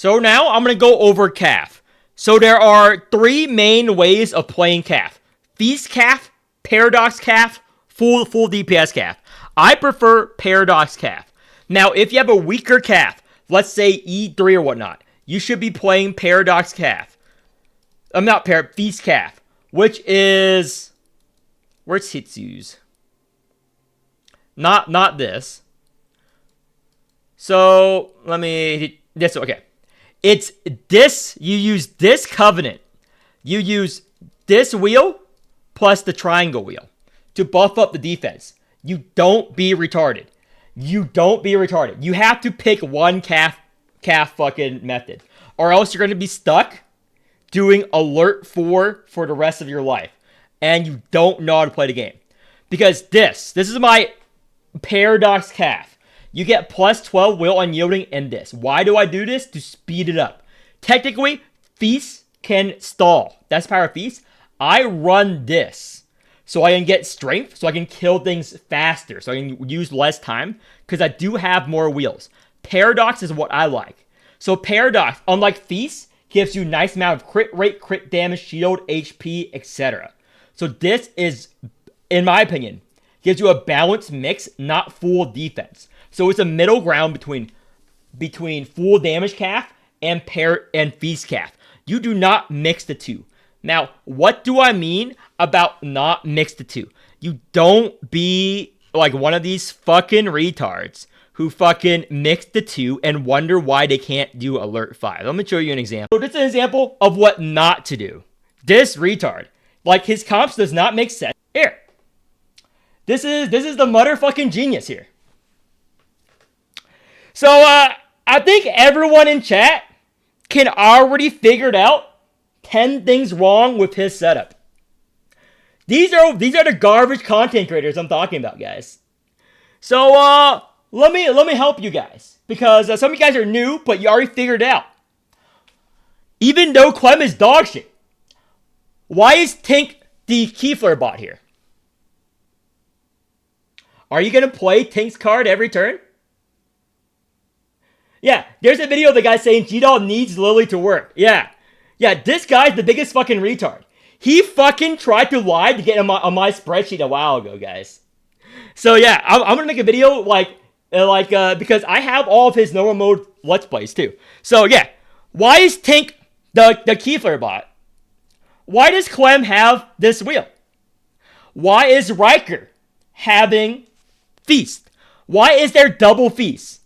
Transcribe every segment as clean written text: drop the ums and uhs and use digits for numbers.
So now I'm going to go over Kath. So there are 3 main ways of playing Kath. Feast Kath, Paradox Kath, full DPS Kath. I prefer Paradox Kath. Now, if you have a weaker Kath, let's say E3 or whatnot, you should be playing Paradox Kath. Feast Kath, which is... Where's Hitsu's? Not this. So, okay. It's this, you use this Covenant. You use this wheel plus the triangle wheel to buff up the defense. You don't be retarded. You have to pick one calf fucking method. Or else you're going to be stuck doing alert 4 for the rest of your life. And you don't know how to play the game. Because this is my Paradox Kath. You get plus 12 will on yielding in this. Why do I do this? To speed it up. Technically, Feast can stall. That's power of Feast. I run this so I can get strength, so I can kill things faster, so I can use less time, because I do have more wheels. Paradox is what I like. So Paradox, unlike Feast, gives you nice amount of crit rate, crit damage, shield, HP, etc. So this is, in my opinion, gives you a balanced mix, not full defense. So it's a middle ground between full damage Kath and Feast Kath. You do not mix the two. Now, what do I mean about not mix the two? You don't be like one of these fucking retards who fucking mix the two and wonder why they can't do alert 5. Let me show you an example. So this is an example of what not to do. This retard, like his comps does not make sense. Here. This is the motherfucking genius here. So, I think everyone in chat can already figure it out 10 things wrong with his setup. These are the garbage content creators I'm talking about, guys. So, let me help you guys. Because some of you guys are new, but you already figured it out. Even though Clem is dog shit, why is Tink the Keyflare bot here? Are you going to play Tink's card every turn? Yeah, there's a video of the guy saying G-Doll needs Lily to work. Yeah, this guy's the biggest fucking retard. He fucking tried to lie to get on my spreadsheet a while ago, guys. So yeah, I'm gonna make a video because I have all of his normal mode Let's Plays too. So yeah, why is Tink the Keyflare bot? Why does Clem have this wheel? Why is Riker having Feast? Why is there double Feast?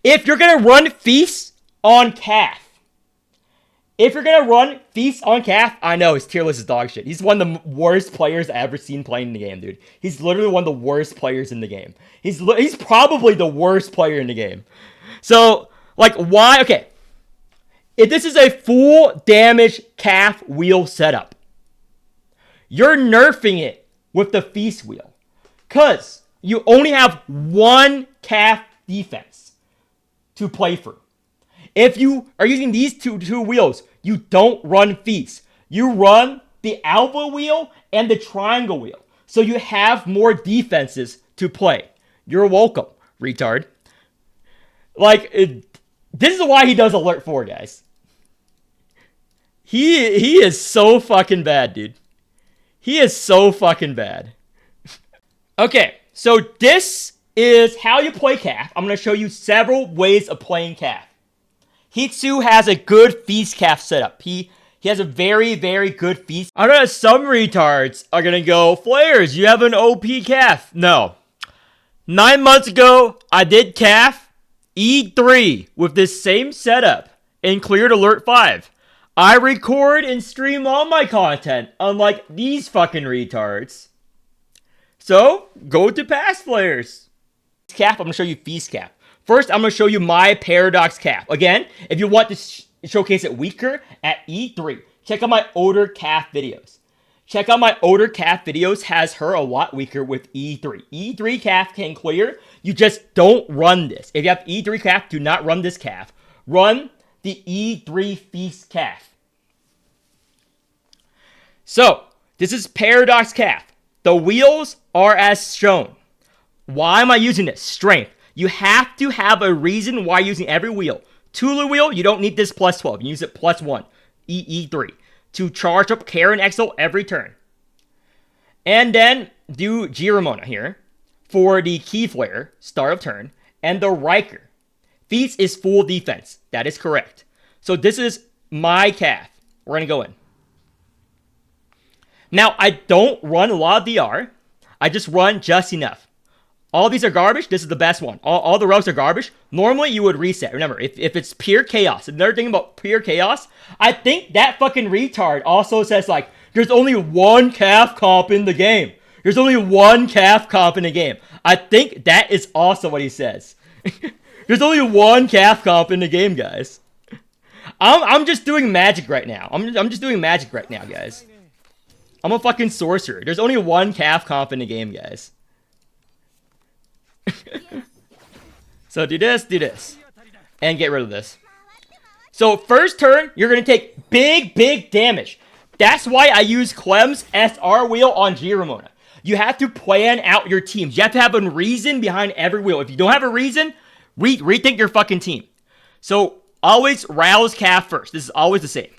If you're going to run Feast on Kath, I know his tier list is dog shit. He's one of the worst players I've ever seen playing in the game, dude. He's literally one of the worst players in the game. He's probably the worst player in the game. So, like, why? Okay. If this is a full damage Kath wheel setup, you're nerfing it with the Feast wheel. Because you only have one Kath defense to play through. If you are using these two wheels, you don't run Feast. You run the Alpha wheel and the Triangle wheel. So you have more defenses to play. You're welcome, retard. This is why he does Alert 4, guys. He is so fucking bad, dude. He is so fucking bad. Okay, so this is how you play Kath. I'm going to show you several ways of playing Kath. Hitsu has a good Feast Kath setup. He has a very, very good Feast. I know some retards are going to go, Flares, you have an OP Kath. No. 9 months ago, I did Kath E3 with this same setup and cleared Alert 5. I record and stream all my content, unlike these fucking retards. So, go to past players. Kath, I'm going to show you Feast Kath. First, I'm going to show you my Paradox Kath. Again, if you want to showcase it weaker at E3, check out my older Kath videos. Check out my older Kath videos, has her a lot weaker with E3. E3 Kath can clear, you just don't run this. If you have E3 Kath, do not run this Kath. Run the E3 Feast Kath. So, this is Paradox Kath. The wheels are as shown. Why am I using this? Strength. You have to have a reason why you're using every wheel. Tulu Wheel, you don't need this plus 12. You use it plus 1. E3. To charge up Karen Exo every turn. And then do Giramona here for the Key Flare, start of turn. And the Riker. Feats is full defense. That is correct. So this is my Kath. We're going to go in. Now, I don't run a lot of DR. I just run just enough. All these are garbage. This is the best one. All the routes are garbage. Normally, you would reset. Remember, if it's pure chaos. Another thing about pure chaos, I think that fucking retard also says, like, there's only one Kath comp in the game. There's only one Kath comp in the game. I think that is also what he says. There's only one Kath comp in the game, guys. I'm just doing magic right now. I'm just doing magic right now, guys. I'm a fucking sorcerer. There's only one Kath comp in the game, guys. So do this, and get rid of this. So first turn, you're going to take big damage. That's why I use Clem's SR wheel on Giramona. You have to plan out your teams. You have to have a reason behind every wheel. If you don't have a reason, rethink your fucking team. So always rouse Kath first. This is always the same.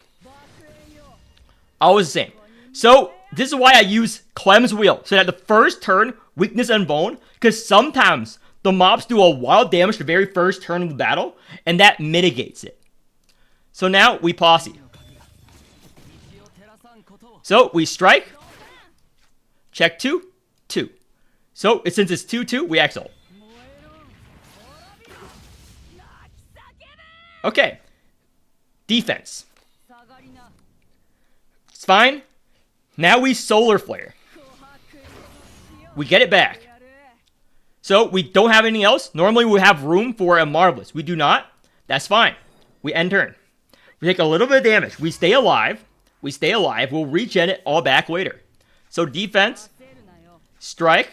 Always the same. So this is why I use Clem's wheel. So that the first turn, weakness and bone, because sometimes the mobs do a wild damage the very first turn of the battle, and that mitigates it. So now we posse. So we strike. Check 2, 2. So since it's 2-2, we exalt. Okay. Defense. It's fine. Now we solar flare. We get it back. So we don't have anything else. Normally we have room for a Marvelous. We do not. That's fine. We end turn. We take a little bit of damage. We stay alive. We stay alive. We'll regen it all back later. So defense. Strike.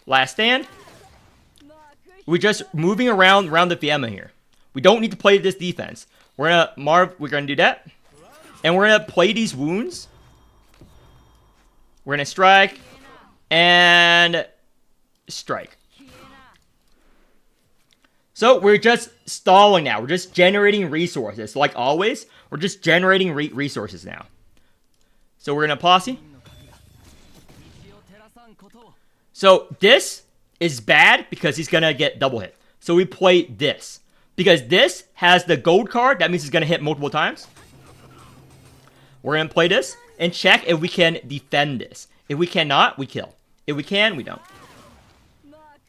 Last stand. We're just moving around the Fiamma here. We don't need to play this defense. We're gonna do that. And we're gonna play these wounds. We're gonna strike. And strike. So we're just stalling now. We're just generating resources. Like always, we're just generating resources now. So we're gonna posse. So this is bad because he's gonna get double hit. So we play this. Because this has the gold card, that means he's gonna hit multiple times. We're gonna play this and check if we can defend this. If we cannot, we kill. If we can, we don't.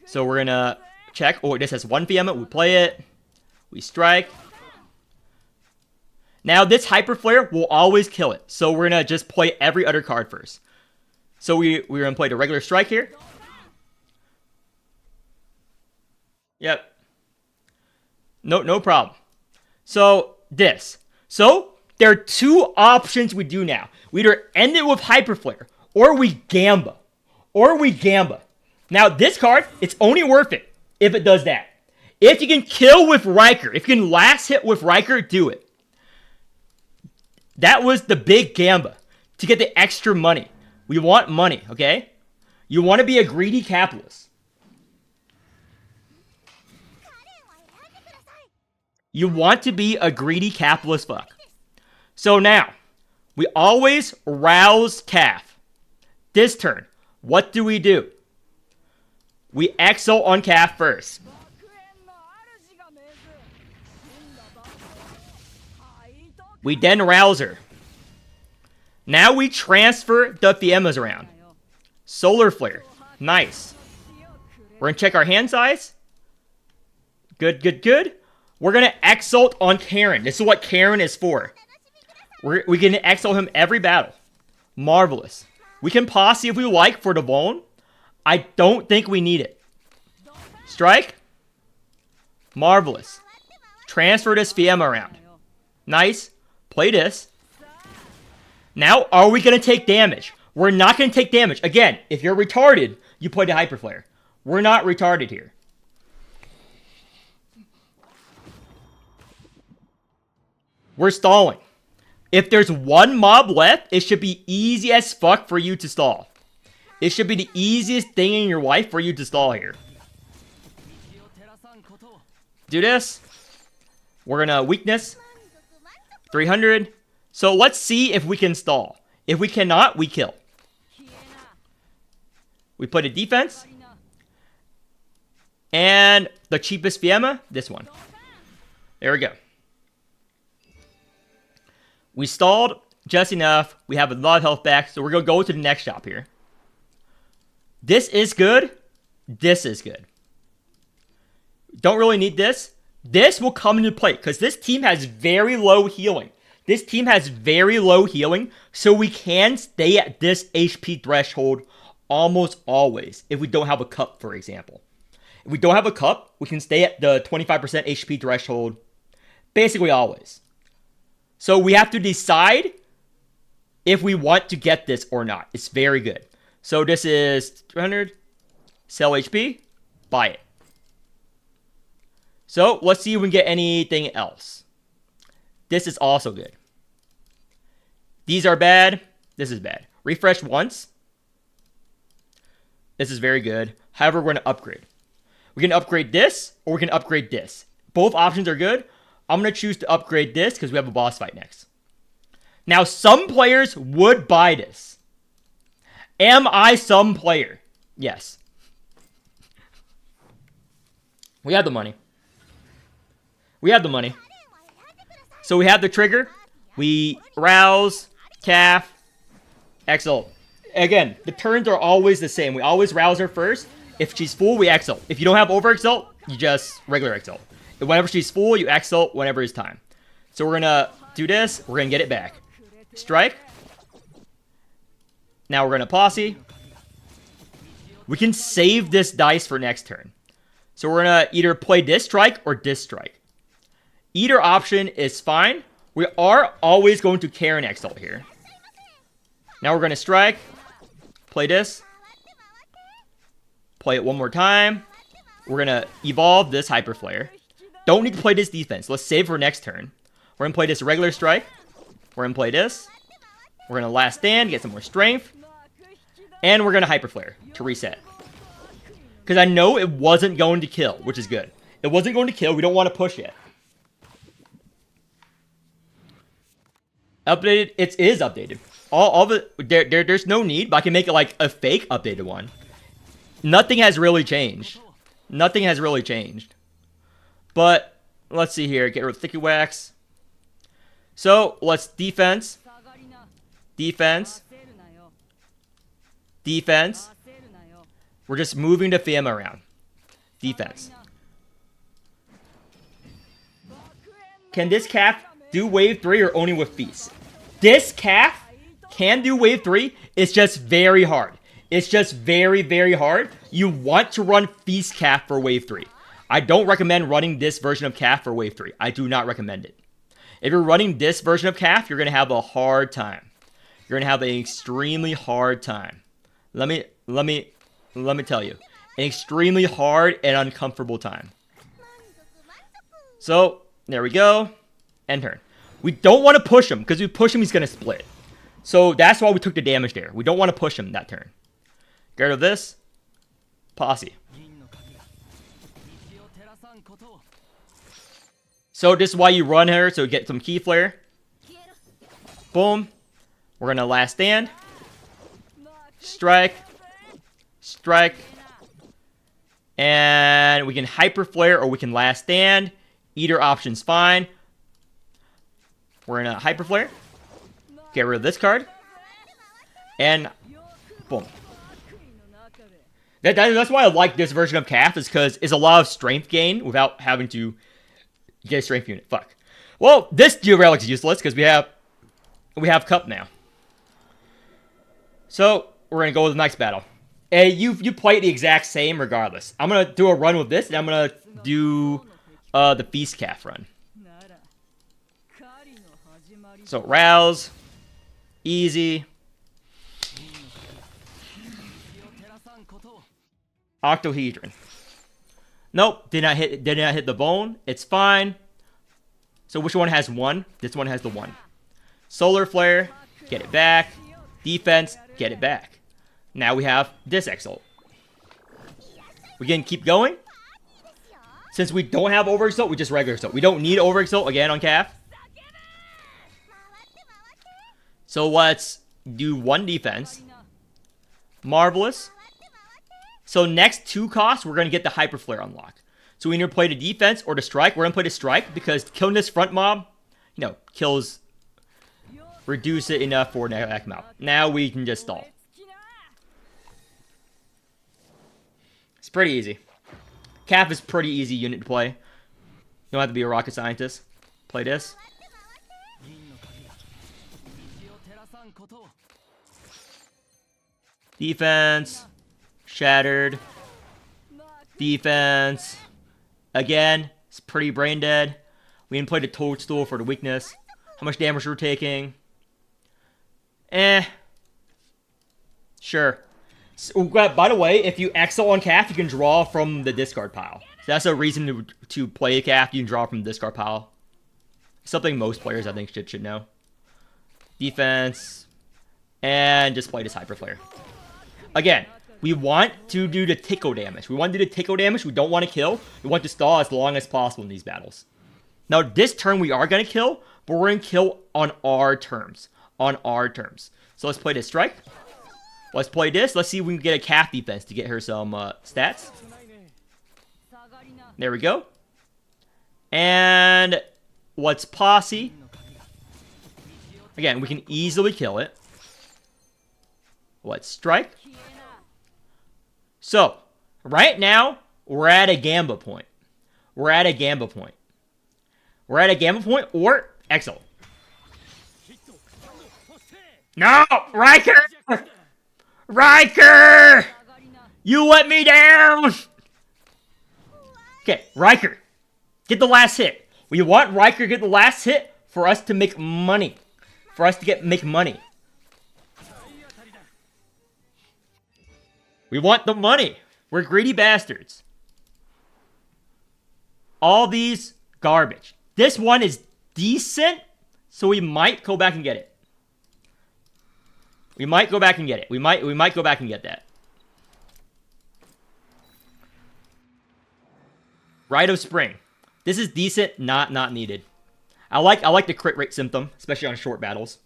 So we're gonna check. Oh, this has one Fiamma. We play it. We strike. Now this Hyper Flare will always kill it. So we're gonna just play every other card first. So we're gonna play the regular strike here. Yep. No problem. So this. So there are two options we do now. We either end it with Hyper Flare, or we Gamba. Now this card, it's only worth it if it does that. If you can kill with Riker, if you can last hit with Riker, do it. That was the big Gamba. To get the extra money. We want money, okay? You want to be a greedy capitalist. You want to be a greedy capitalist fuck. So now, we always rouse Kath. This turn, what do? We exo on Kath first. We then rouse her. Now we transfer the Fiammas around. Solar Flare. Nice. We're going to check our hand size. Good. We're going to exalt on Karen. This is what Karen is for. We're going to exalt him every battle. Marvelous. We can posse if we like for the Bone. I don't think we need it. Strike. Marvelous. Transfer this Fiamma around. Nice. Play this. Now, are we going to take damage? We're not going to take damage. Again, if you're retarded, you play the Hyper Flare. We're not retarded here. We're stalling. If there's one mob left, it should be easy as fuck for you to stall. It should be the easiest thing in your life for you to stall here. Do this. We're gonna weakness 300. So let's see if we can stall. If we cannot, we kill. We put a defense. And the cheapest Fiamma, this one. There we go. We stalled just enough. We have a lot of health back, so we're going to go to the next shop here. This is good. This is good. Don't really need this. This will come into play because this team has very low healing. This team has very low healing, so we can stay at this HP threshold almost always if we don't have a cup, for example. If we don't have a cup, we can stay at the 25% HP threshold basically always. So we have to decide if we want to get this or not. It's very good. So this is 300. Sell HP. Buy it. So let's see if we can get anything else. This is also good. These are bad. This is bad. Refresh once. This is very good. However, we're going to upgrade. We can upgrade this, or we can upgrade this. Both options are good. I'm going to choose to upgrade this because we have a boss fight next. Now, some players would buy this. Am I some player? Yes. We have the money. We have the money. So we have the trigger. We rouse, Kath, X-ult. Again, the turns are always the same. We always rouse her first. If she's full, we X-ult. If you don't have over X-ult, you just regular X-ult. Whenever she's full, you X-ult whenever it's time. So we're going to do this. We're going to get it back. Strike. Now we're going to posse. We can save this dice for next turn. So we're going to either play this strike or this strike. Either option is fine. We are always going to Karen X-ult here. Now we're going to strike. Play this. Play it one more time. We're going to evolve this Hyper Flare. Don't need to play this defense. Let's save for next turn. We're going to play this regular strike. We're going to play this. We're going to last stand, get some more strength. And we're going to Hyper Flare to reset. Because I know it wasn't going to kill, which is good. It wasn't going to kill. We don't want to push yet. Updated. It is updated. All of it. There's no need, but I can make it like a fake updated one. Nothing has really changed. Nothing has really changed. But let's see here. Get rid of Thicky Wax. So let's defense. Defense. Defense. We're just moving the Fiamma around. Defense. Can this Kath do wave 3 or only with Feast? This Kath can do wave 3. It's just very hard. It's just very, very hard. You want to run Feast Kath for wave 3. I don't recommend running this version of Kath for wave 3. I do not recommend it. If you're running this version of Kath, you're going to have a hard time. You're going to have an extremely hard time. Let me tell you. An extremely hard and uncomfortable time. So, there we go. End turn. We don't want to push him, because if we push him, he's going to split. So, that's why we took the damage there. We don't want to push him that turn. Get rid of this. Posse. So, this is why you run her, so get some Key Flare. Boom. We're going to last stand. Strike. Strike. And we can Hyper Flare or we can last stand. Either option's fine. We're in a Hyper Flare. Get rid of this card. And boom. That's why I like this version of Kath, is because it's a lot of strength gain without having to get a strength unit. Fuck. Well, this Geo Relic is useless because we have Cup now. So we're gonna go with the next battle. And you play it the exact same regardless. I'm gonna do a run with this, and I'm gonna do the Feast Kath run. So rouse, easy. Octohedron. Nope, did not hit the bone. It's fine. So which one has 1? This one has the 1. Solar Flare, get it back. Defense, get it back. Now we have this X-ult. We can keep going. Since we don't have Over Exalt, we just regular Exalt. We don't need Over Exalt again on Kath. So let's do 1 defense. Marvelous. So next 2 costs, we're going to get the Hyper Flare unlock. So we either play the defense or the strike. We're going to play the strike because killing this front mob, you know, kills, reduce it enough for knock him out. Now we can just stall. It's pretty easy. Kath is pretty easy unit to play. You don't have to be a rocket scientist. Play this. Defense. Shattered. Defense. Again, it's pretty brain dead. We didn't play the Toadstool for the weakness. How much damage we're taking? Sure. So, by the way, if you exile on Kath, you can draw from the discard pile. So that's a reason to play a Kath. You can draw from the discard pile. Something most players, I think, should know. Defense. And just play this Hyper Flare. Again, we want to do the tickle damage. We want to do the tickle damage. We don't want to kill. We want to stall as long as possible in these battles. Now, this turn we are going to kill, but we're going to kill on our terms. On our terms. So let's play this strike. Let's play this. Let's see if we can get a Kath defense to get her some stats. There we go. And let's posse. Again, we can easily kill it. Let's strike. So, right now, we're at a Gamba point. We're at a Gamba point. We're at a Gamba point or Exile. No! Riker! Riker! You let me down! Okay, Riker. Get the last hit. We want Riker to get the last hit for us to make money. For us to make money. We want the money. We're greedy bastards. All these, garbage. This one is decent, so we might go back and get it. We might go back and get it. We might go back and get that. Rite of Spring. This is decent, not needed. I like the crit rate symptom, especially on short battles.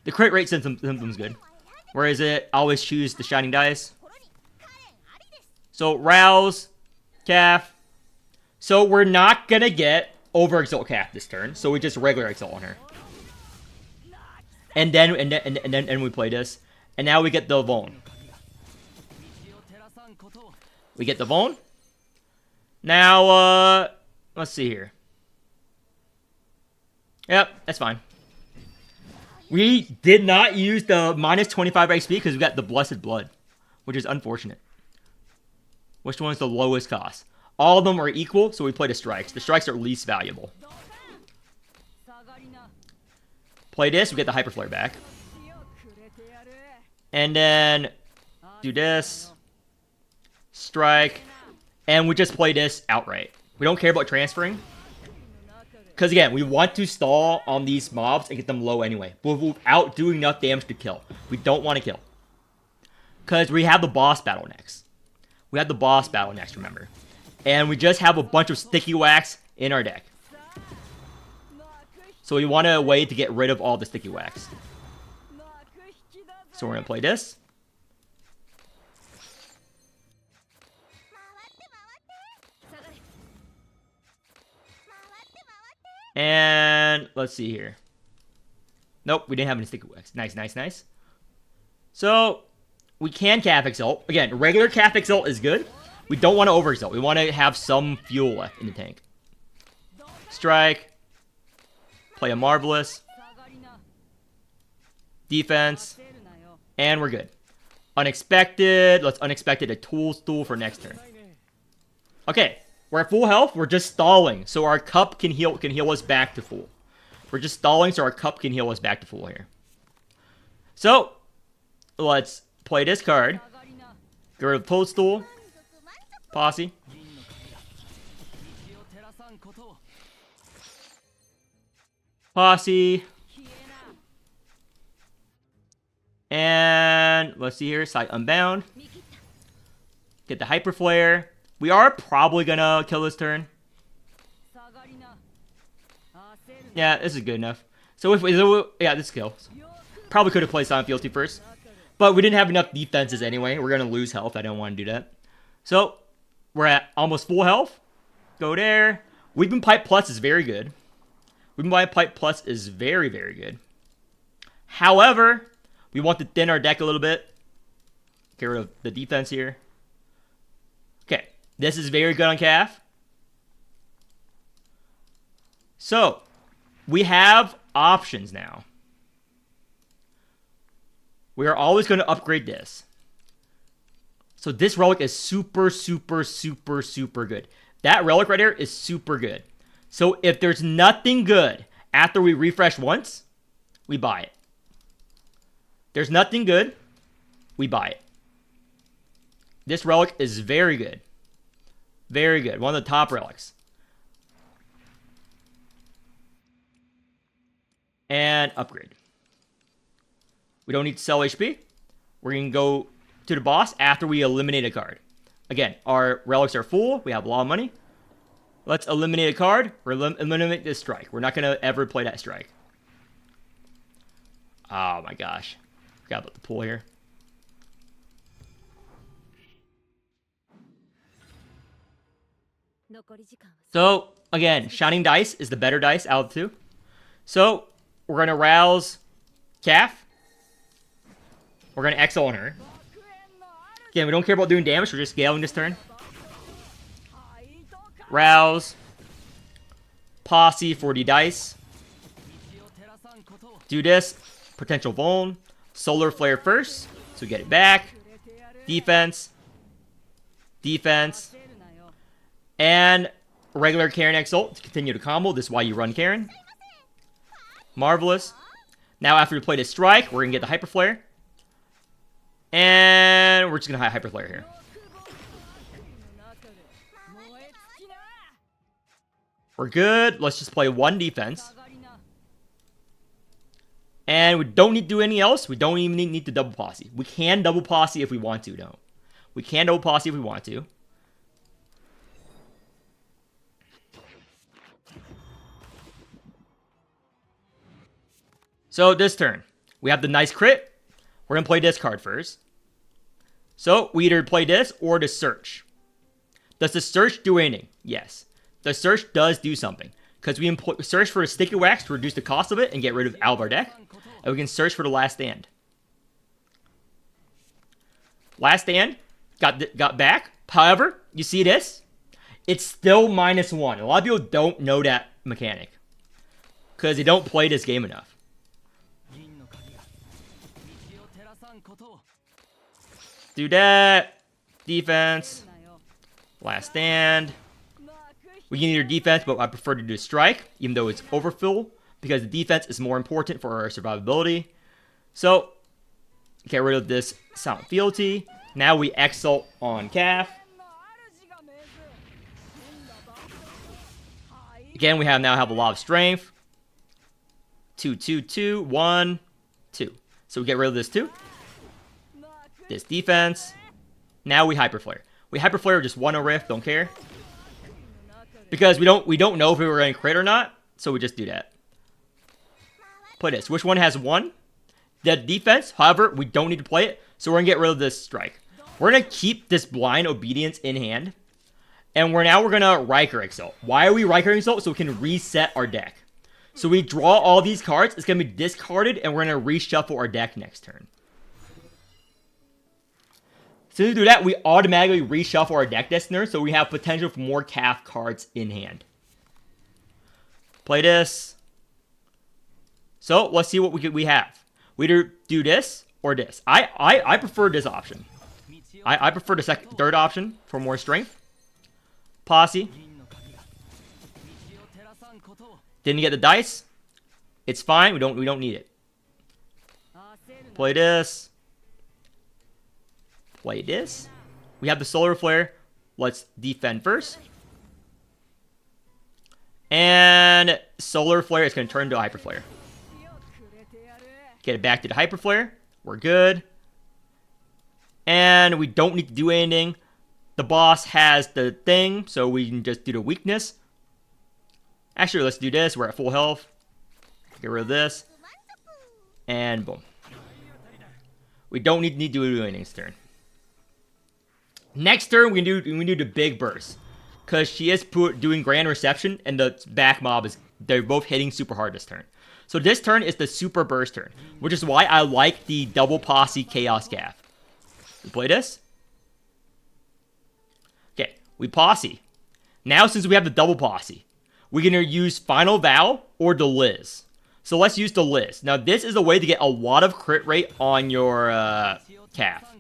The crit rate symptom's good. Where is it? I always choose the Shining Dice. So, Rouse, Kath. So, we're not gonna get Over Exalt Kath this turn. So, we just regular Exalt on her. And then we play this. And now we get the Vaughn. We get the Vaughn. Now, let's see here. Yep, that's fine. We did not use the minus 25 XP because we got the Blessed Blood, which is unfortunate. Which one is the lowest cost? All of them are equal, so we play the strikes. The strikes are least valuable. Play this, we get the Hyper Flare back. And then do this. Strike. And we just play this outright. We don't care about transferring. Because again, we want to stall on these mobs and get them low anyway. But without doing enough damage to kill. We don't want to kill. Because we have the boss battle next. We have the boss battle next, remember. And we just have a bunch of sticky wax in our deck. So we want a way to get rid of all the sticky wax. So we're going to play this. And let's see here. Nope, we didn't have any sticky wax. Nice. So we can Kath Exalt. Again, regular Kath Exalt is good. We don't want to over exalt. We want to have some fuel left in the tank. Strike. Play a Marvelous. Defense. And we're good. Unexpected. Let's unexpected a Toadstool for next turn. Okay. We're at full health. We're just stalling. So our cup can heal us back to full. We're just stalling so our cup can heal us back to full here. So, let's play this card. Get rid of Toadstool. Posse. Posse. And let's see here. Side Unbound. Get the Hyper Flare. We are probably gonna kill this turn. Yeah, this is good enough. So if yeah, this kills. Probably could have played Silent Fealty first. But we didn't have enough defenses anyway. We're gonna lose health. I don't want to do that. So we're at almost full health. Go there. Weeping Pipe Plus is very good. Weeping Pipe Plus is very, very good. However, we want to thin our deck a little bit. Get rid of the defense here. Okay, this is very good on Kath. So, we have options now. We are always going to upgrade this. So this relic is super, super, super, super good. That relic right here is super good. So if there's nothing good after we refresh once, we buy it. There's nothing good, we buy it. This relic is very good. Very good. One of the top relics. And upgrade. We don't need to sell HP. We're going to go to the boss after we eliminate a card. Again, our relics are full. We have a lot of money. Let's eliminate a card. We're eliminate this strike. We're not going to ever play that strike. Oh my gosh. Forgot about the pool here. So, again, Shining Dice is the better dice out of the two. So, we're going to rouse Kath. We're going to exile on her. Again, we don't care about doing damage. We're just scaling this turn. Rouse. Posse for the dice. Do this. Potential Vuln. Solar Flare first. So we get it back. Defense. Defense. And regular Karen Exalt to continue to combo. This is why you run Karen. Marvelous. Now after we play this strike, we're going to get the Hyper Flare. And we're just going to Hyper Flare here. We're good. Let's just play one defense. And we don't need to do anything else. We don't even need to double posse. We can double posse if we want to, though. We can double posse if we want to. So this turn, we have the nice crit. We're going to play this card first. So we either play this or the search. Does the search do anything? Yes. The search does do something. Because we search for a sticky wax to reduce the cost of it and get rid of out of our deck. And we can search for the last stand. Last stand got back. However, you see this? It's still -1. A lot of people don't know that mechanic. Because they don't play this game enough. Do that. Defense. Last stand. We can either defense, but I prefer to do strike, even though it's overfill, because the defense is more important for our survivability. So, get rid of this Silent Fealty. Now we exalt on Kath. Again, we now have a lot of strength. 2, 2, 2, 1, 2. So we get rid of this too. This defense. Now we Hyper Flare. We Hyper Flare just one riff, don't care. Because we don't know if we were going to crit or not, so we just do that. Play this. Which one has 1? The defense, however, we don't need to play it, so we're going to get rid of this strike. We're going to keep this Blind Obedience in hand. And we're going to Riker Exalt. Why are we Riker Exalt? So we can reset our deck. So we draw all these cards, it's going to be discarded, and we're going to reshuffle our deck next turn. So to do that, we automatically reshuffle our deck this turn, so we have potential for more Kath cards in hand. Play this. So let's see what we have. We either do this or this. I prefer this option. I prefer the third option for more strength. Posse. Didn't get the dice. It's fine. We don't need it. Play this. Play this. We have the Solar Flare. Let's defend first. And Solar Flare is going to turn into a Hyper Flare. Get it back to the Hyper Flare. We're good. And we don't need to do anything. The boss has the thing, so we can just do the weakness. Actually, let's do this. We're at full health. Get rid of this. And boom. We don't need to do anything this turn. Next turn, we can do the big burst. Because she is doing Grand Reception, and the back mob they're both hitting super hard this turn. So this turn is the super burst turn, which is why I like the double posse Chaos Kath. We play this. Okay, we posse. Now, since we have the double posse, we're going to use Final Vow or the Liz. So let's use the Liz. Now, this is a way to get a lot of crit rate on your Kath.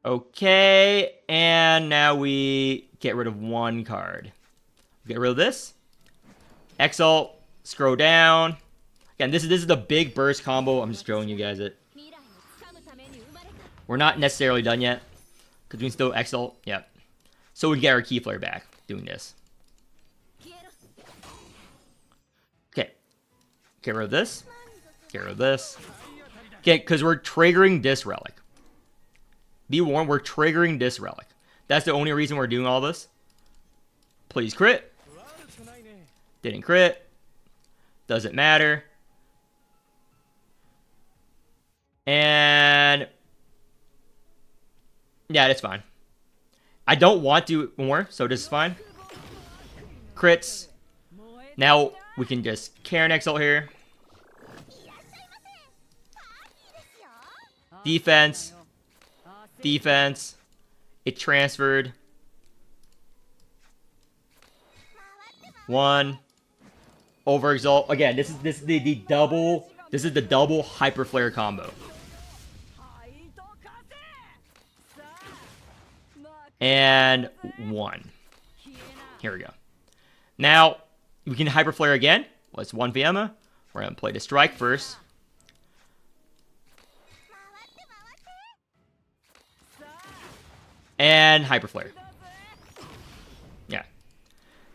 Okay, and now we get rid of one card. Get rid of this. Exalt, scroll down. Again, this is the big burst combo. I'm just showing you guys it. We're not necessarily done yet, because we can still Exalt. Yep. So we get our Key Flare back doing this. Okay. Get rid of this. Get rid of this. Okay, because we're triggering this relic. Be warned, we're triggering this relic. That's the only reason we're doing all this. Please crit. Didn't crit. Doesn't matter. And yeah, that's fine. I don't want to more, so this is fine. Crits. Now we can just Karen Exalt here. Defense. Defense. It transferred. 1. Over Exalt. Again, this is the double. This is the double Hyper Flare combo. And 1. Here we go. Now we can Hyper Flare again. Let's 1 Fiamma. We're gonna play the strike first. And Hyper Flare. Yeah.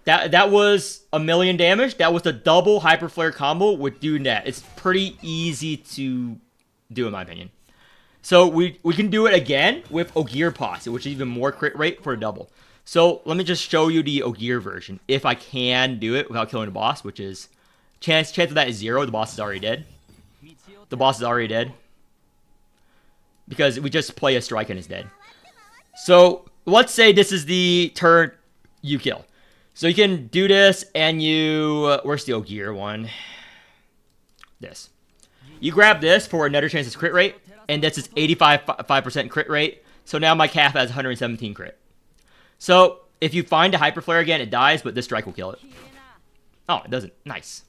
That was 1,000,000 damage. That was the double Hyper Flare combo with doing that. It's pretty easy to do in my opinion. So we can do it again with Ogier Posse, which is even more crit rate for a double. So let me just show you the Ogier version. If I can do it without killing the boss, which is chance of that is 0. The boss is already dead. The boss is already dead. Because we just play a strike and it's dead. So let's say this is the turn you kill. So you can do this and you... where's the Ogier one? This. You grab this for another chance of crit rate. And this is 85% crit rate. So now my Kath has 117 crit. So if you find a Hyper Flare again, it dies, but this strike will kill it. Oh, it doesn't. Nice.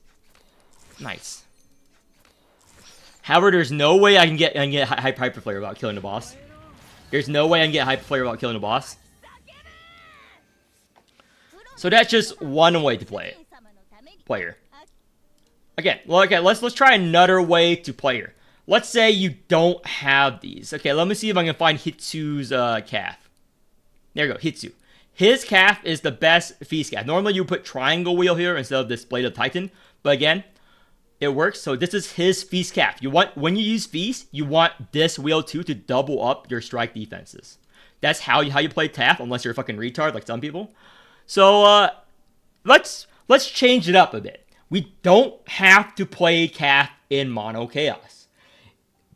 Nice. However, there's no way I can get Hyper Flare without killing the boss. There's no way I can get Hyper Flare without killing the boss. So that's just one way to play it. Player. Again, well, okay, let's try another way to play her. Let's say you don't have these. Okay, let me see if I can find Hitsu's Kath. There you go, Hitsu. His Kath is the best Feast Kath. Normally you put Triangle Wheel here instead of this Blade of Titan. But again, it works. So this is his Feast Kath. When you use Feast, you want this wheel too to double up your strike defenses. That's how you play Kath, unless you're a fucking retard like some people. So let's change it up a bit. We don't have to play Kath in Mono Chaos.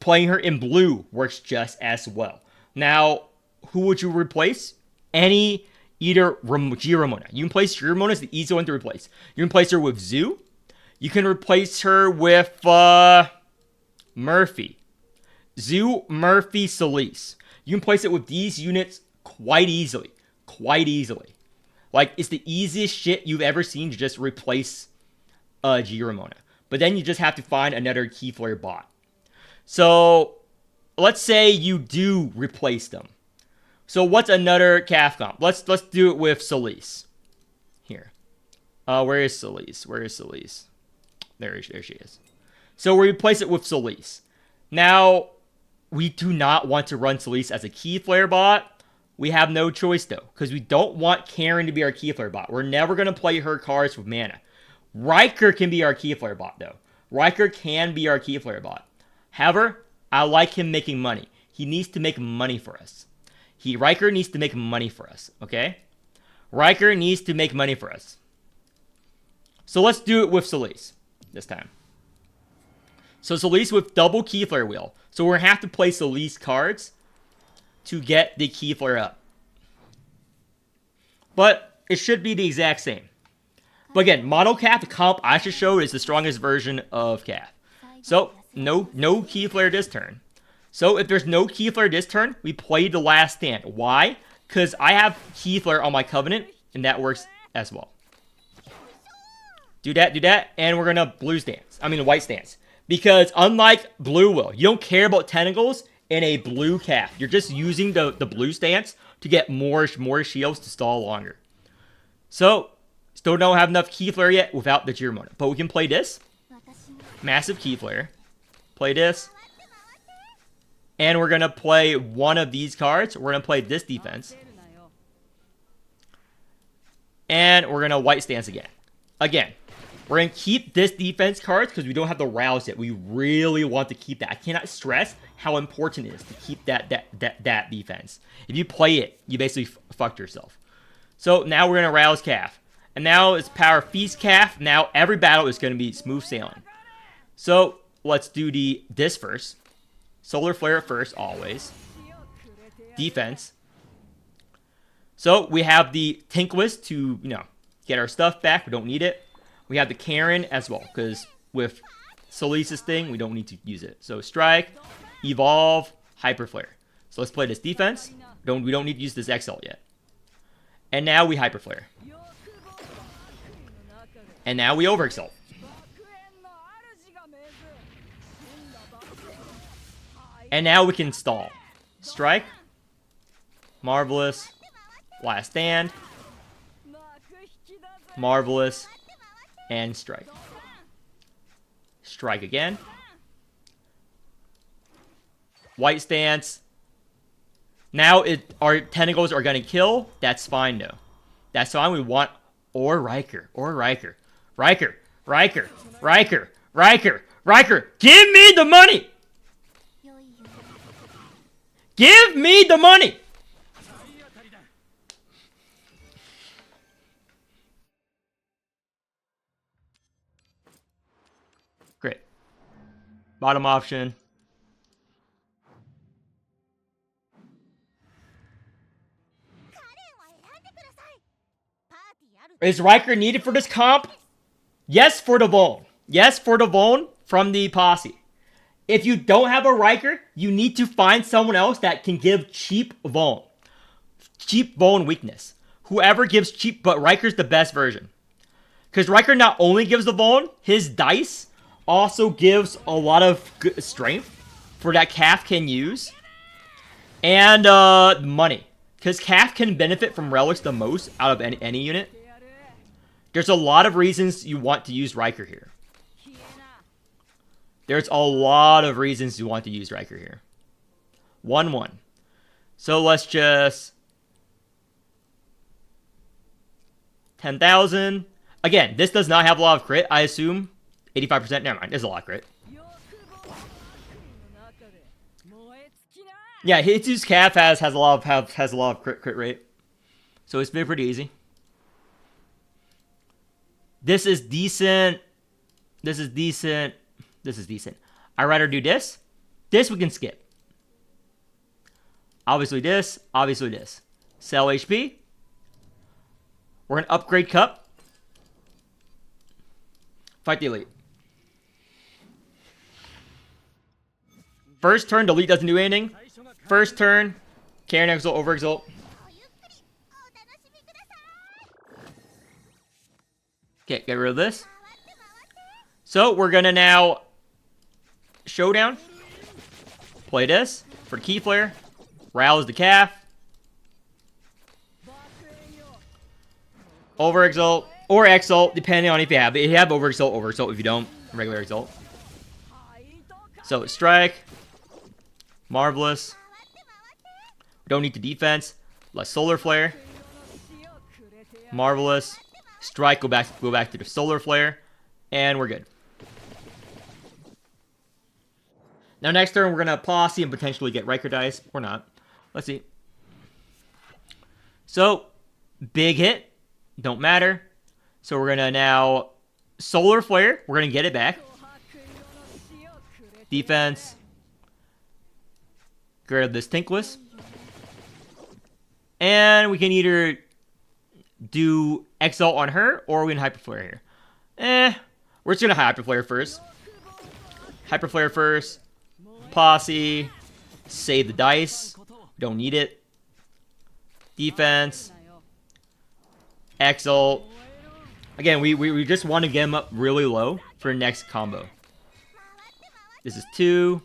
Playing her in blue works just as well. Now, who would you replace? Either Giramona. You can place Giramona as the easy one to replace. You can replace her with Zoo. You can replace her with Murphy. Zoo, Murphy, Solis. You can place it with these units quite easily. Quite easily. Like, it's the easiest shit you've ever seen to just replace Giramona. But then you just have to find another Key Flare bot. So, let's say you do replace them. So, what's another Kath comp? Let's do it with Solis. Here. Where is Solis? Where is Solis? There she is. So, we replace it with Solis. Now, we do not want to run Solis as a Key Flare bot. We have no choice, though, because we don't want Karen to be our Key Flare bot. We're never going to play her cards with mana. Riker can be our Key Flare bot, though. Riker can be our Key Flare bot. However, I like him making money. He needs to make money for us. Riker needs to make money for us, okay? Riker needs to make money for us. So let's do it with Solis this time. So Solis with double Keyflare wheel. So we're going to have to play Solis cards to get the Keyflare up. But it should be the exact same. But again, Monokath, the comp I should show, is the strongest version of Kath. So no Keyflare this turn. So if there's no Keyflare this turn, we play the last stand. Why? Because I have Keyflare on my Covenant, and that works as well. Do that, and we're gonna white stance. Because unlike blue will, you don't care about tentacles in a blue Kath. You're just using the blue stance to get more shields to stall longer. So, still don't have enough Keyflare yet without the Jirmona. But we can play this. Massive Keyflare. Play this. And we're gonna play one of these cards. We're gonna play this defense. And we're gonna white stance again. Again, we're going to keep this defense cards because we don't have the rouse yet. We really want to keep that. I cannot stress how important it is to keep that defense. If you play it, you basically fucked yourself. So now we're going to rouse Kath. And now it's power feast Kath. Now every battle is going to be smooth sailing. So let's do this first. Solar Flare first, always. Defense. So we have the Tinkless to, get our stuff back. We don't need it. We have the Karen as well, because with Solis' thing, we don't need to use it. So Strike, Evolve, Hyper Flare. So let's play this defense. We don't need to use this XL yet. And now we Hyper Flare. And now we Over Exalt. And now we can stall. Strike. Marvelous. Last Stand. Marvelous. And strike. Strike again. White stance. Now our tentacles are gonna kill. That's fine though. That's fine. We want Riker. Riker. Give me the money. Give me the money. Great. Bottom option. Is Riker needed for this comp? Yes, for the Vaughn. Yes, for the Vaughn from the posse. If you don't have a Riker, you need to find someone else that can give cheap Vaughn. Cheap Vaughn weakness. Whoever gives cheap, but Riker's the best version. Because Riker not only gives the Vaughn, his dice also gives a lot of good strength for that Kath can use. And money. Because Kath can benefit from relics the most out of any unit. There's a lot of reasons you want to use Riker here. There's a lot of reasons you want to use Riker here. 1-1. So let's just... 10,000. Again, this does not have a lot of crit, I assume. 85%. Never mind. There's a lot of crit. Yeah, Hitsu's Kath has a lot of crit rate. So it's been pretty easy. This is decent. This is decent. This is decent. I'd rather do this. This we can skip. Obviously this. Obviously this. Sell HP. We're going to upgrade Cup. Fight the Elite. First turn, the Elite doesn't do anything. First turn, Karen Exalt, Over Exalt. Okay, get rid of this. So, we're going to now Showdown. Play this for Keyflare. Rouse the Kath. Over Exalt. Or Exalt, depending on if you have it. If you have Over Exalt. If you don't, regular Exalt. So, Strike. Marvelous. We don't need the defense. Let's Solar Flare. Marvelous. Strike, go back to the Solar Flare. And we're good. Now next turn we're gonna posse and potentially get Riker dice or not. Let's see. So big hit, don't matter. So we're gonna now Solar Flare. We're gonna get it back. Defense. Get rid of this Tinkless. And we can either do Exalt on her or we can Hyper Flare here. We're just gonna Hyper Flare first. Hyper Flare first. Posse. Save the dice. Don't need it. Defense. Exalt. Again, we just want to get him up really low for next combo. This is 2.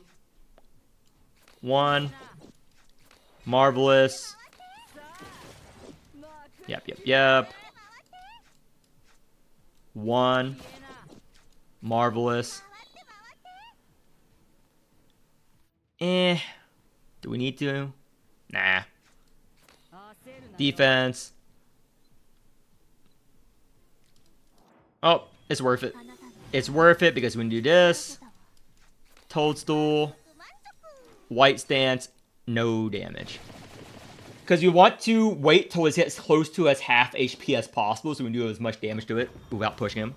1. Marvelous. Yep. 1. Marvelous. Do we need to? Nah. Defense. Oh, it's worth it. It's worth it because we can do this. Toadstool. White Stance. No damage. Because you want to wait till it gets close to as half HP as possible so we can do as much damage to it without pushing him.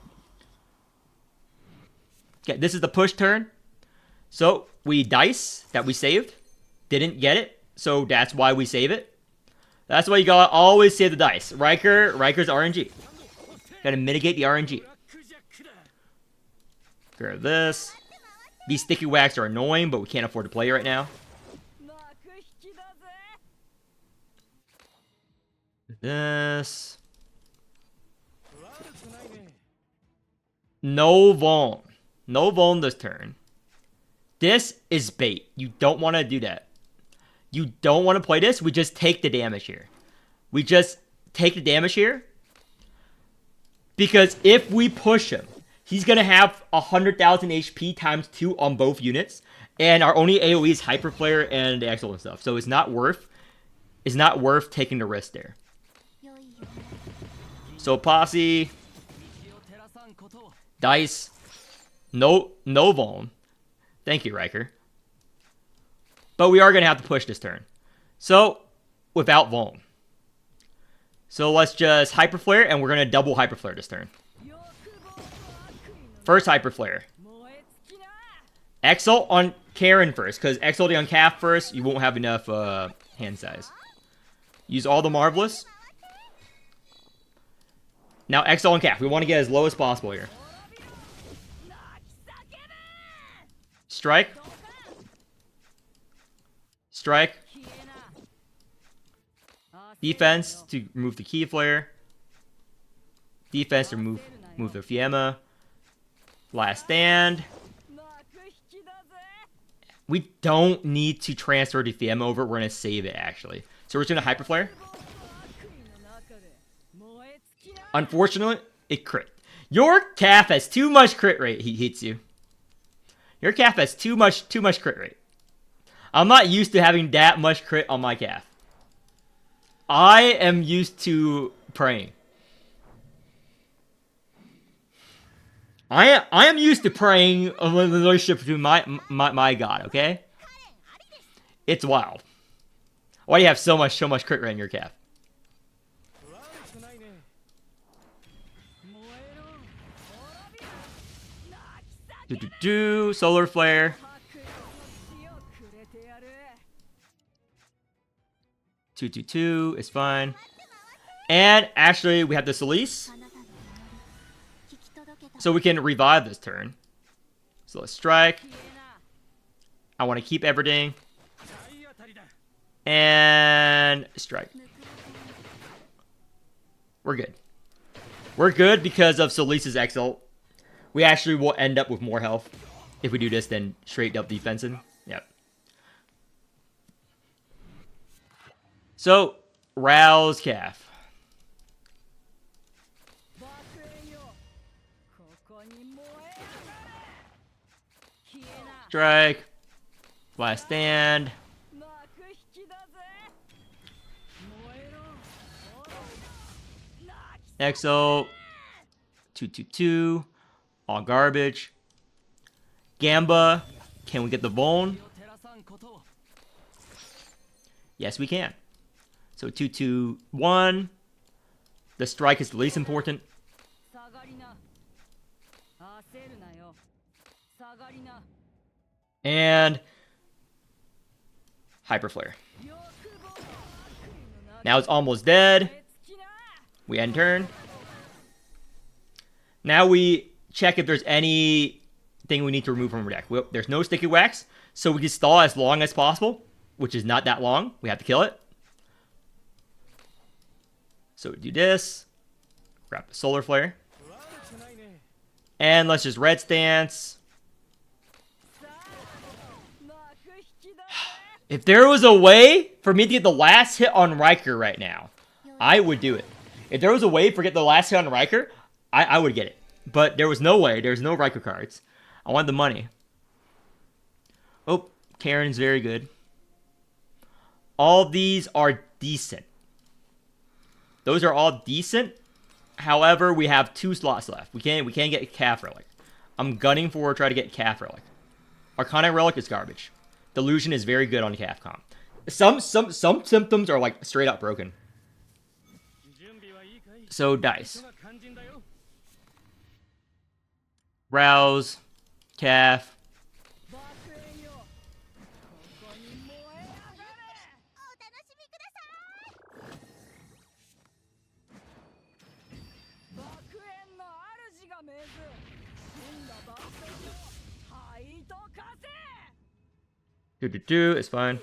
Okay, this is the push turn. So, we dice that we saved. Didn't get it, so that's why we save it. That's why you gotta always save the dice. Riker's RNG. Gotta mitigate the RNG. Grab this. These sticky whacks are annoying, but we can't afford to play right now. This. No Vaughn. No Vaughn this turn. This is bait. You don't want to do that. You don't want to play this. We just take the damage here. We just take the damage here. Because if we push him, he's going to have 100,000 HP times 2 on both units. And our only AoE is Hyper Flare and Exalt and stuff. So it's not worth taking the risk there. So Posse. Dice. No Vaughn. Thank you, Riker. But we are going to have to push this turn. So, without Vaughn. So let's just Hyper Flare, and we're going to double Hyper Flare this turn. First Hyper Flare. Exalt on Karen first, because Exalting on Kath first, you won't have enough hand size. Use all the Marvelous. Now Exalt on Kath. We want to get as low as possible here. Strike. Strike. Defense to remove the Key Flare. Defense to move the Fiamma. Last Stand. We don't need to transfer the Fiamma over. We're going to save it, actually. So we're just going to Hyper Flare. Unfortunately, it crit. Your Kath has too much crit rate. He hits you. Your Kath has too much crit rate. I'm not used to having that much crit on my Kath. I am used to praying. I am used to praying a relationship between my God, okay? It's wild. Why do you have so much crit rate in your Kath? Solar Flare. Two is fine. And actually, we have the Solace. So we can revive this turn. So let's strike. I want to keep everything. And strike. We're good. We're good because of Solace's Exalt. We actually will end up with more health if we do this than straight up defensing. Yep. So, rouse Kath. Strike. Last Stand. Exalt. 2/2/2. All garbage. Gamba. Can we get the bone? Yes, we can. So 2, 2, 1. The strike is the least important. And Hyper Flare. Now it's almost dead. We end turn. Now we check if there's anything we need to remove from our deck. Well, there's no Sticky Wax, so we can stall as long as possible, which is not that long. We have to kill it. So we do this. Grab the Solar Flare. And let's just Red Stance. If there was a way for me to get the last hit on Riker right now, I would do it. If there was a way to get the last hit on Riker, I would get it. But there was no way. There's no Riker cards. I want the money. Oh, Karen's very good. All these are decent. Those are all decent. However, we have 2 slots left. We can't get Kath Relic. I'm gunning for try to get Kath Relic. Arcana Relic is garbage. Delusion is very good on Kath comp. Some symptoms are like straight up broken. So dice. Rouse. Kath. It's fine.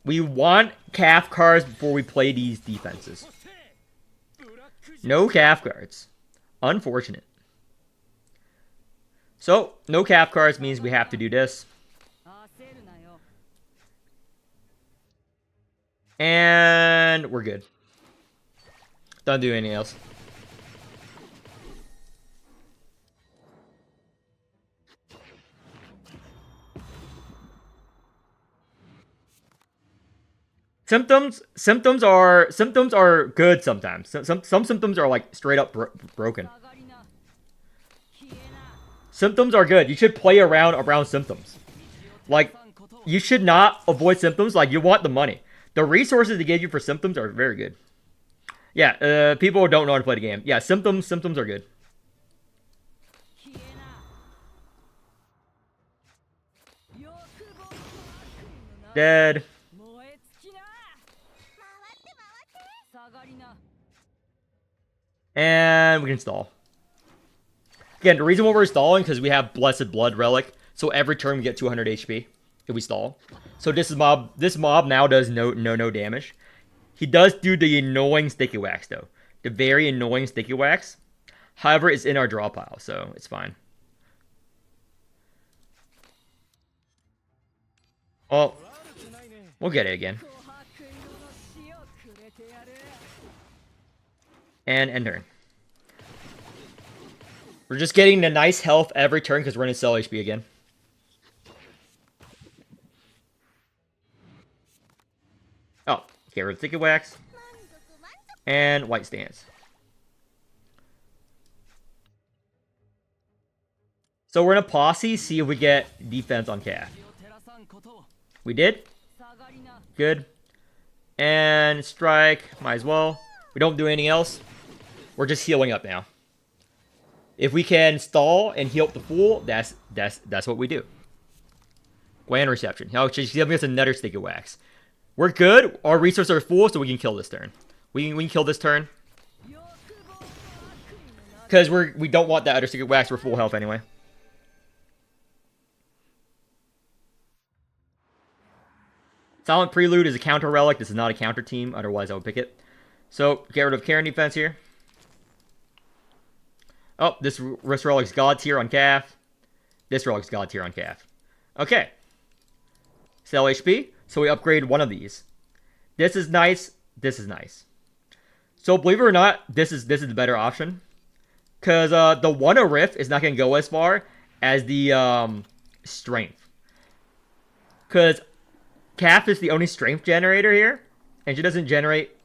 We want Kath cards before we play these defenses. No Kath cards. Unfortunate. So, no Kath cards means we have to do this. And we're good. Don't do anything else. Symptoms are good sometimes. Some symptoms are like straight up broken. Symptoms are good. You should play around symptoms. Like, you should not avoid symptoms. Like, you want the money. The resources they give you for symptoms are very good. Yeah, people don't know how to play the game. Yeah, symptoms are good. Dead. And we can stall. Again, the reason why we're stalling because we have Blessed Blood Relic, so every turn we get 200 HP if we stall. So this mob now does no damage. He does do the annoying Sticky Wax though, the very annoying Sticky Wax. However, it's in our draw pile, so it's fine. Oh, we'll get it again. And end turn. We're just getting the nice health every turn because we're going to sell HP again. Oh, get rid of Sticky Wax. And White Stance. So we're going to posse, see if we get defense on Kath. We did. Good. And strike. Might as well. We don't do anything else. We're just healing up now. If we can stall and heal up the Fool, that's what we do. Grand Reception. Oh, she's giving us another Sticky Wax. We're good. Our resources are full, so we can kill this turn. We can kill this turn. Because we don't want that other Sticky Wax. We're full health anyway. Silent Prelude is a counter relic. This is not a counter team. Otherwise, I would pick it. So, get rid of Karen defense here. Oh, this relic's God tier on Kath. This relic's God tier on Kath. Okay. Sell HP. So we upgrade one of these. This is nice. This is nice. So believe it or not, this is the better option. Because the one a riff is not going to go as far as the strength. Because Kath is the only strength generator here. And she doesn't generate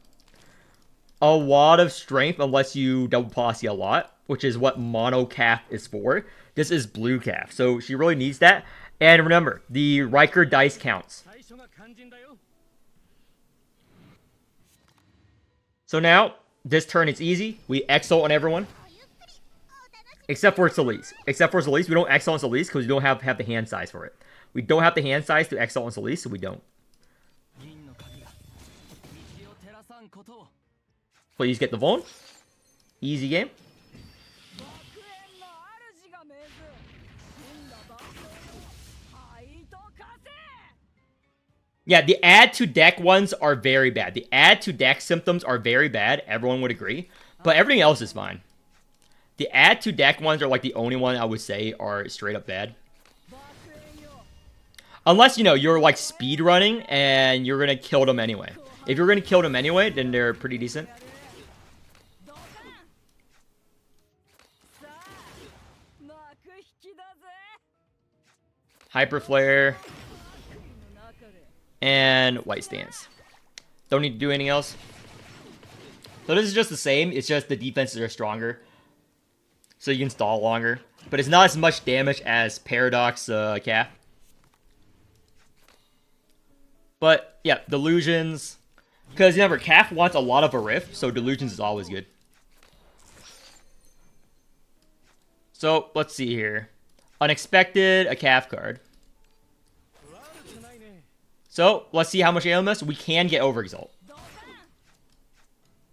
a lot of strength unless you double posse a lot. which is what Monokath is for. This is blue Kath, so she really needs that. And remember, the Riker dice counts. So now, this turn it's easy. We Exalt on everyone. Except for Celise. Except for Celise. We don't Exalt on Celise because we don't have the hand size for it. We don't have the hand size to Exalt on Celise, so we don't. Please get the Vuln. Easy game. Yeah, the add to deck ones are very bad. The add to deck symptoms are very bad. Everyone would agree. But everything else is fine. The add to deck ones are like the only one I would say are straight up bad. Unless, you know, you're like speed running and you're going to kill them anyway. If you're going to kill them anyway, then they're pretty decent. Hyper Flare. And White Stance. Don't need to do anything else. So this is just the same. It's just the defenses are stronger. So you can stall longer. But it's not as much damage as Paradox Kath. But, yeah, Delusions. Because, remember, Kath wants a lot of a rift, so Delusions is always good. So, let's see here. Unexpected, a Kath card. So, let's see how much ALMS. We can get Overexalt.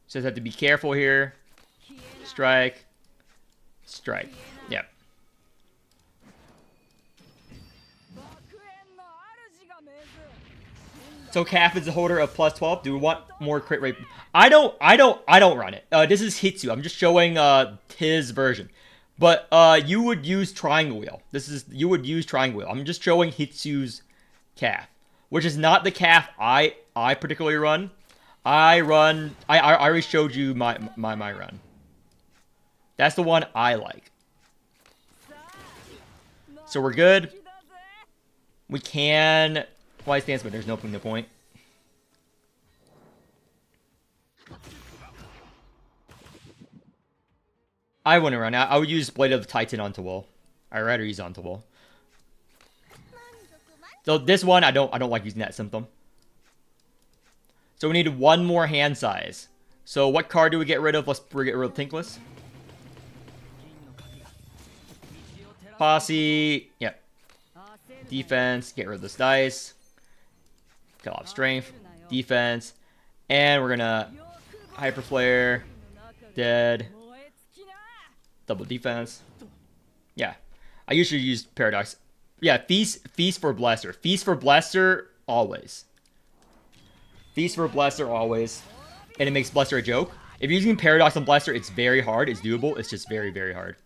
So, just have to be careful here. Strike. Strike. Yep. So, Kath is the holder of plus 12. Do we want more crit rate? I don't run it. This is Hitsu. I'm just showing his version. But you would use Triangle Wheel. You would use Triangle Wheel. I'm just showing Hitsu's Kath. Which is not the Kath I particularly run. I already showed you my run. That's the one I like. So we're good. We can White Stance, but there's no point. I wouldn't run out. I would use Blade of the Titan onto Will. I'd rather use onto Will. So this one, I don't like using that symptom. So we need one more hand size. So what card do we get rid of? Let's get rid of Tinkless. Posse. Yep. Defense. Get rid of this dice. Kill off strength. Defense. And we're gonna Hyper Flare. Dead. Double defense. Yeah. I usually use Paradox. Yeah, Feast for Blesser. Feast for Blesser, always. Feast for Blesser, always. And it makes Blesser a joke. If you're using Paradox on Blesser, it's very hard. It's doable. It's just very, very hard.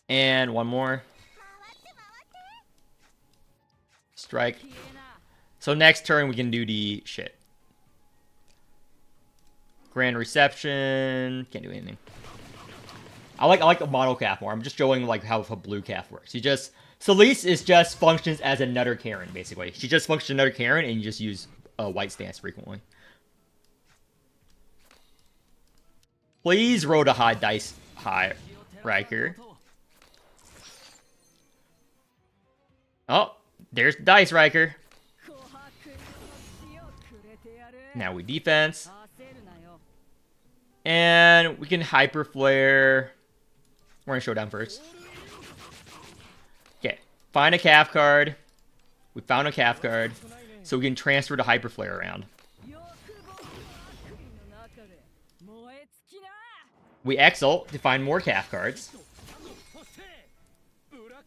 And one more. Strike. So next turn, we can do the shit. Grand Reception. Can't do anything. I like the Monokath more. I'm just showing like how a blue Kath works. Celise is just functions as another Karen, basically. She just functions another Karen, and you just use a White Stance frequently. Please roll the high dice high, Riker. Oh, there's the dice, Riker. Now we defense. And we can Hyper Flare. We're going to Showdown first. Okay. Find a Kath card. We found a Kath card. So we can transfer the Hyper Flare around. We Exalt to find more Kath cards.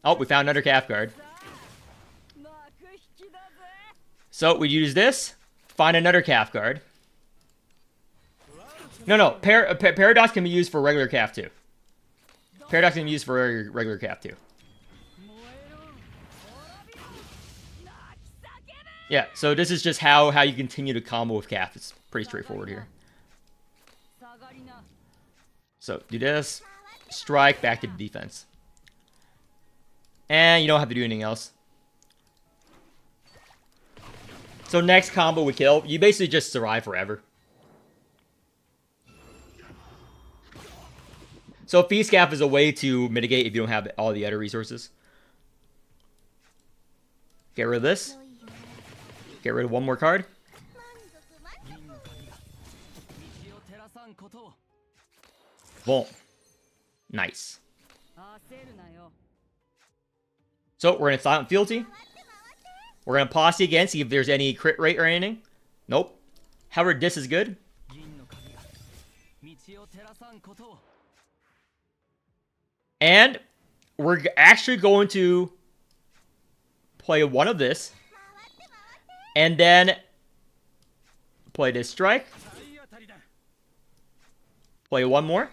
Oh, we found another Kath card. So we use this. Find another Kath card. No. Paradox can be used for regular Kath too. Paradox can be used for regular Kath too. Yeah, so this is just how you continue to combo with Kath. It's pretty straightforward here. So do this. Strike, back to the defense. And you don't have to do anything else. So next combo we kill, you basically just survive forever. So Feast Cap is a way to mitigate if you don't have all the other resources. Get rid of this. Get rid of one more card. Boom. Nice. So we're gonna Silent Fealty. We're gonna Posse again, see if there's any crit rate or anything. Nope. However, this is good. And we're actually going to play one of this. And then play this strike. Play one more.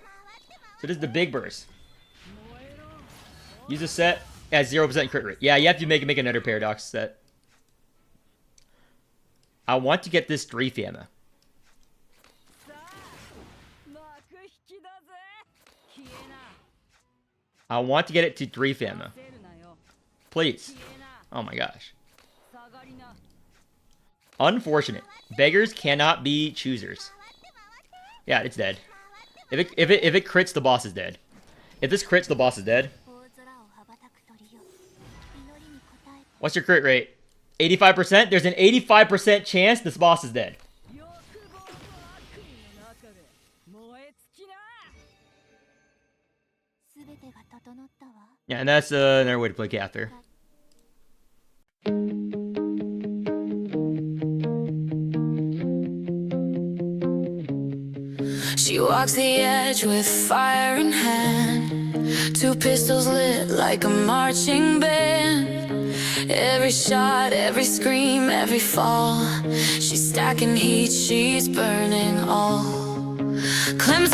So this is the big burst. Use a set at 0% crit rate. Yeah, you have to make another Paradox set. I want to get this 3 Fiamma. I want to get it to 3 Fiamma. Please. Oh my gosh. Unfortunate. Beggars cannot be choosers. Yeah, it's dead. If it crits, the boss is dead. If this crits, the boss is dead. What's your crit rate? 85%? There's an 85% chance this boss is dead. Yeah, and that's another way to play Kath there. She walks the edge with fire in hand, 2 pistols lit like a marching band. Every shot, every scream, every fall, she's stacking heat, she's burning all. Clems